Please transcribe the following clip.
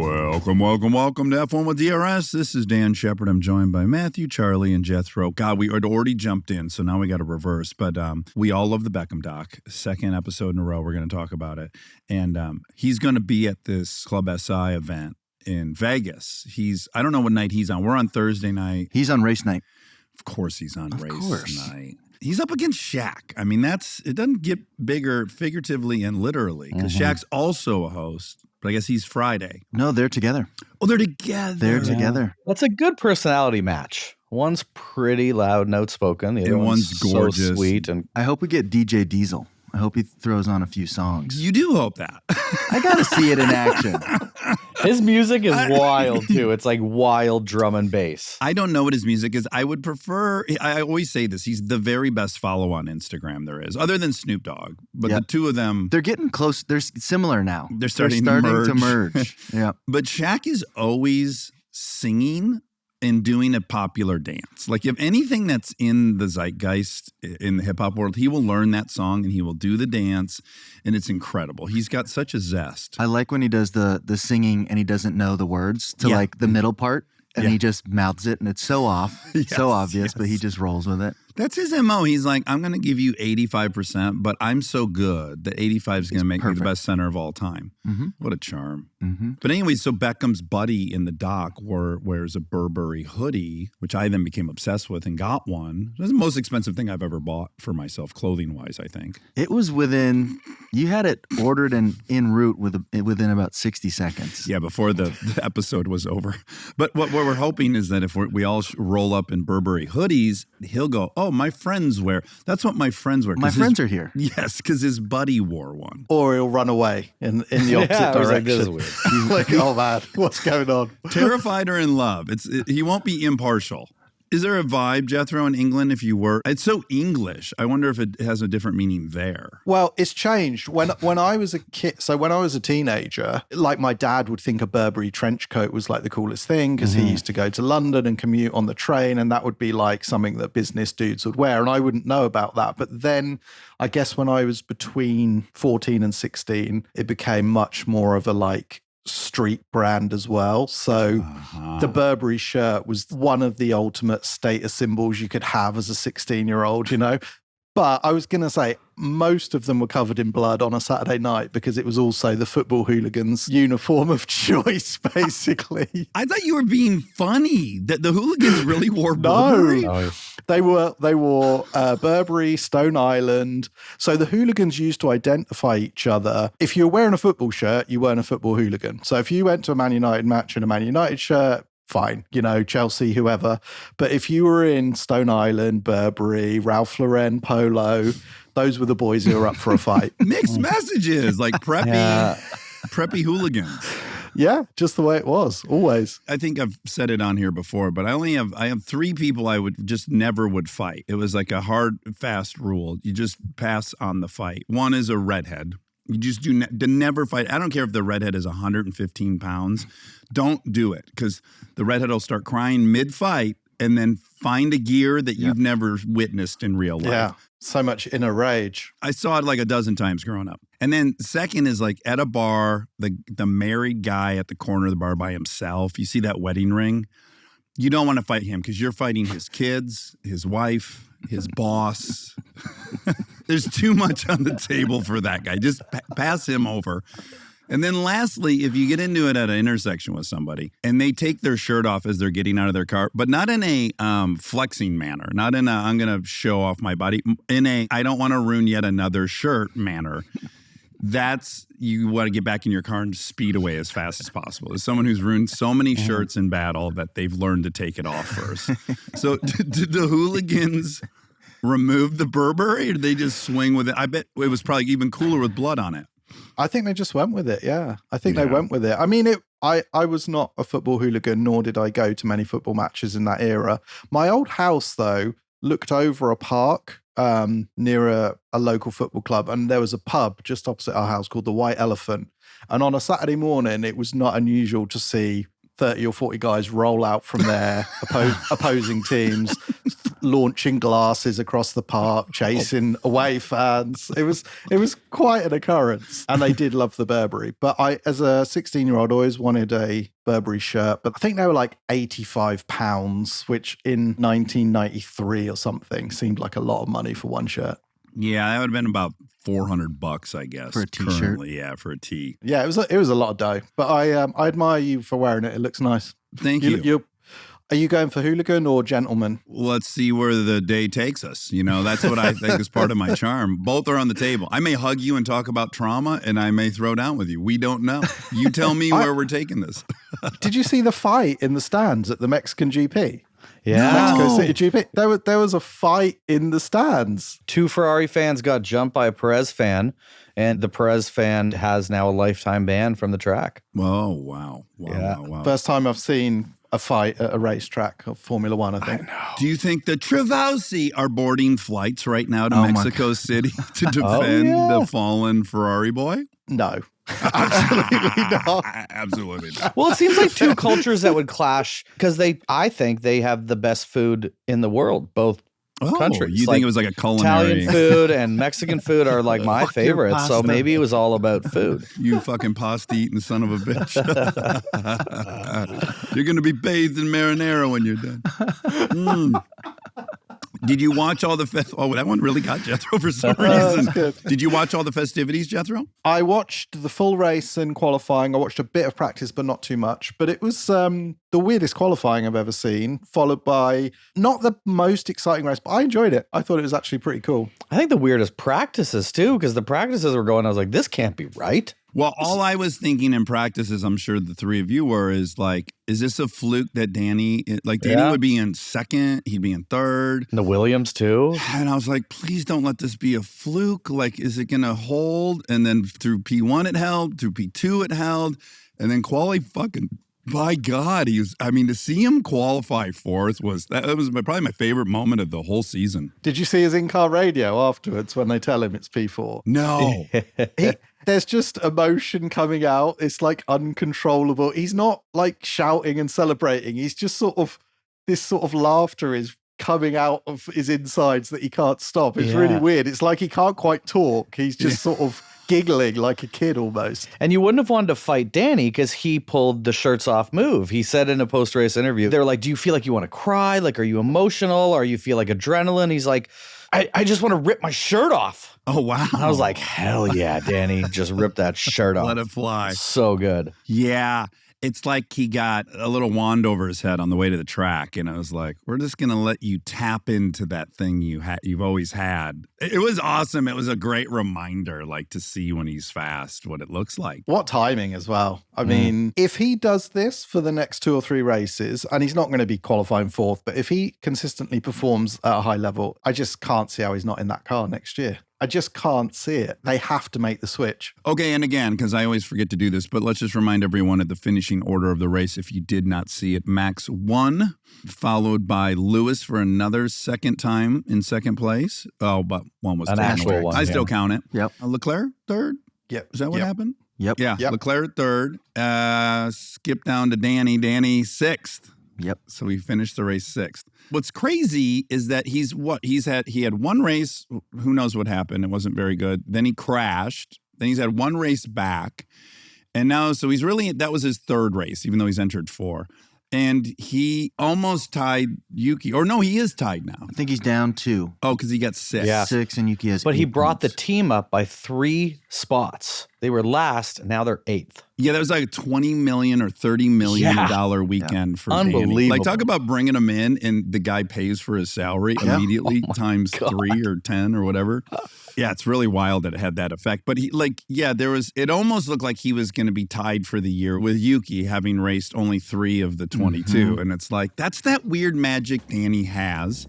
Welcome to F1 with DRS. This is Dan Shepard. I'm joined by Matthew, Charlie, and Jethro. God, we had already jumped in, so now we got to reverse. But we all love the Beckham doc. Second episode in a row, we're going to talk about it. And he's going to be at this Club SI event in Vegas. I don't know what night he's on. We're on Thursday night. He's on race night. Of course he's on race night. He's up against Shaq. I mean, it doesn't get bigger figuratively and literally because Shaq's also a host. But I guess he's Friday. No, they're together. Oh, they're together. They're together. That's a good personality match. One's pretty loud and outspoken. The other one's gorgeous. So sweet. And I hope we get DJ Diesel. I hope he throws on a few songs. You do hope that. I got to see it in action. His music is wild, too. It's like wild drum and bass. I don't know what his music is. I would prefer, I always say this, he's the very best follow on Instagram there is, other than Snoop Dogg. But the two of them. They're getting close. They're similar now. They're starting to merge. Yeah. But Shaq is always singing and doing a popular dance. Like if anything that's in the zeitgeist in the hip hop world, he will learn that song and he will do the dance, and it's incredible. He's got such a zest. I like when he does the singing and he doesn't know the words to like the middle part, and he just mouths it, and it's so off, so obvious, but he just rolls with it. That's his MO. He's like, I'm going to give you 85%, but I'm so good that 85 is going to make me the best center of all time. Mm-hmm. What a charm. Mm-hmm. But anyway, so Beckham's buddy in the doc wears a Burberry hoodie, which I then became obsessed with and got one. It was the most expensive thing I've ever bought for myself, clothing-wise, I think. It was you had it ordered and en route within about 60 seconds. Yeah, before the episode was over. But what we're hoping is that if we all roll up in Burberry hoodies, he'll go, oh, my friends wear. That's what my friends wear. My friends are here. Yes, because his buddy wore one. Or he'll run away in the opposite direction. Like, this is weird. He's like, oh man, what's going on? Terrified or in love. He won't be impartial. Is there a vibe, Jethro, in England if you were? It's so English. I wonder if it has a different meaning there. Well, it's changed. When I was a kid, so when I was a teenager, like my dad would think a Burberry trench coat was like the coolest thing because he used to go to London and commute on the train, and that would be like something that business dudes would wear, and I wouldn't know about that. But then I guess when I was between 14 and 16, it became much more of a like street brand as well. So the Burberry shirt was one of the ultimate status symbols you could have as a 16-year-old, you know. But I was going to say, most of them were covered in blood on a Saturday night because it was also the football hooligans' uniform of choice, basically. I thought you were being funny that the hooligans really wore Burberry. No, they wore Burberry, Stone Island. So the hooligans used to identify each other. If you were wearing a football shirt, you weren't a football hooligan. So if you went to a Man United match in a Man United shirt, fine, you know, Chelsea, whoever. But if you were in Stone Island, Burberry, Ralph Lauren, Polo, those were the boys who were up for a fight. Mixed messages, like preppy hooligans. Yeah, just the way it was, always. I think I've said it on here before, but I have three people I would just never would fight. It was like a hard, fast rule. You just pass on the fight. One is a redhead. You just never fight. I don't care if the redhead is 115 pounds. Don't do it because the redhead will start crying mid-fight and then find a gear that you've never witnessed in real life. Yeah, so much inner rage. I saw it like a dozen times growing up. And then second is like at a bar, the married guy at the corner of the bar by himself. You see that wedding ring? You don't want to fight him because you're fighting his kids, his wife, his boss. There's too much on the table for that guy. Just pass him over. And then lastly, if you get into it at an intersection with somebody and they take their shirt off as they're getting out of their car, but not in a flexing manner, not in a I'm going to show off my body, in a I don't want to ruin yet another shirt manner. That's, you want to get back in your car and speed away as fast as possible. As someone who's ruined so many shirts in battle that they've learned to take it off first. So did the hooligans remove the Burberry or did they just swing with it? I bet it was probably even cooler with blood on it. I think they just went with it, yeah. I think they went with it. I mean, I was not a football hooligan, nor did I go to many football matches in that era. My old house, though, looked over a park near a local football club, and there was a pub just opposite our house called the White Elephant. And on a Saturday morning, it was not unusual to see 30 or 40 guys roll out from their opposing teams, launching glasses across the park, chasing away fans. It was quite an occurrence. And they did love the Burberry. But I, as a 16-year-old, always wanted a Burberry shirt. But I think they were like £85, which in 1993 or something seemed like a lot of money for one shirt. Yeah, that would have been about $400, I guess. For a t-shirt? Currently, yeah, for a tee. Yeah, it was a lot of dough. But I admire you for wearing it. It looks nice. Thank you. Are you going for hooligan or gentleman? Let's see where the day takes us. You know, that's what I think is part of my charm. Both are on the table. I may hug you and talk about trauma, and I may throw down with you. We don't know. You tell me where we're taking this. Did you see the fight in the stands at the Mexican GP? Yeah. Mexico City GP. There was a fight in the stands. 2 Ferrari fans got jumped by a Perez fan, and the Perez fan has now a lifetime ban from the track. Oh, wow. Wow. First time I've seen a fight at a racetrack of Formula One, I think. Do you think the Travausi are boarding flights right now to Mexico City to defend the fallen Ferrari boy? No. Absolutely not. Absolutely not. Well, it seems like 2 cultures that would clash because I think they have the best food in the world, both countries. You think it was like a culinary... Italian food and Mexican food are like my favorites, so maybe it was all about food. You fucking pasta-eating son of a bitch. You're going to be bathed in marinara when you're done. Did you watch all the... Oh, that one really got Jethro for some reason. Did you watch all the festivities, Jethro? I watched the full race and qualifying. I watched a bit of practice, but not too much. But it was the weirdest qualifying I've ever seen, followed by not the most exciting race, but I enjoyed it. I thought it was actually pretty cool. I think the weirdest practices, too, because the practices were going, I was like, this can't be right. Well, all I was thinking in practice, as I'm sure the 3 of you were, is like, is this a fluke that Danny would be in second, he'd be in third. And the Williams, too. And I was like, please don't let this be a fluke. Like, is it going to hold? And then through P1 it held, through P2 it held, and then quali fucking... By God, to see him qualify 4th was probably my favorite moment of the whole season. Did you see his in-car radio afterwards when they tell him it's P4? No. There's just emotion coming out. It's like uncontrollable. He's not like shouting and celebrating. He's just this sort of laughter is coming out of his insides that he can't stop. It's really weird. It's like he can't quite talk. He's just sort of giggling like a kid almost. And you wouldn't have wanted to fight Danny because he pulled the shirts off move. He said in a post-race interview, they're like, do you feel like you want to cry? Like, are you emotional? Or you feel like adrenaline? He's like, I just want to rip my shirt off. Oh, wow. And I was like, hell yeah, Danny. Just rip that shirt off. Let it fly. So good. Yeah. It's like he got a little wand over his head on the way to the track, and I was like, we're just going to let you tap into that thing you've always had. It was awesome. It was a great reminder, like, to see when he's fast, what it looks like. What timing as well. I mean, if he does this for the next 2 or 3 races, and he's not going to be qualifying 4th, but if he consistently performs at a high level, I just can't see how he's not in that car next year. I just can't see it. They have to make the switch. Okay, and again, because I always forget to do this, but let's just remind everyone of the finishing order of the race if you did not see it. Max won, followed by Lewis for another second time in second place. Oh, but one was an actual one. I still count it. Yep. Leclerc, third? Yep. Is that what happened? Yep. Yeah, Yep. Leclerc, third. Skip down to Danny. Danny, 6th. Yep. So he finished the race 6th. What's crazy is that he had one race. Who knows what happened? It wasn't very good. Then he crashed. Then he's had one race back. And now, so that was his 3rd race, even though he's entered 4. And he almost tied Yuki. Or no, he is tied now. I think he's down 2. Oh, because he got 6. Yeah. 6 and Yuki has But he 8 brought points. the team up by 3 spots. They were last, and now they're 8th. Yeah, that was like a $20 million or $30 million weekend for Danny. Unbelievable. Like, talk about bringing him in and the guy pays for his salary immediately times 3 or 10 or whatever. Yeah, it's really wild that it had that effect. But it almost looked like he was going to be tied for the year with Yuki having raced only 3 of the 22. And it's like, that's that weird magic Danny has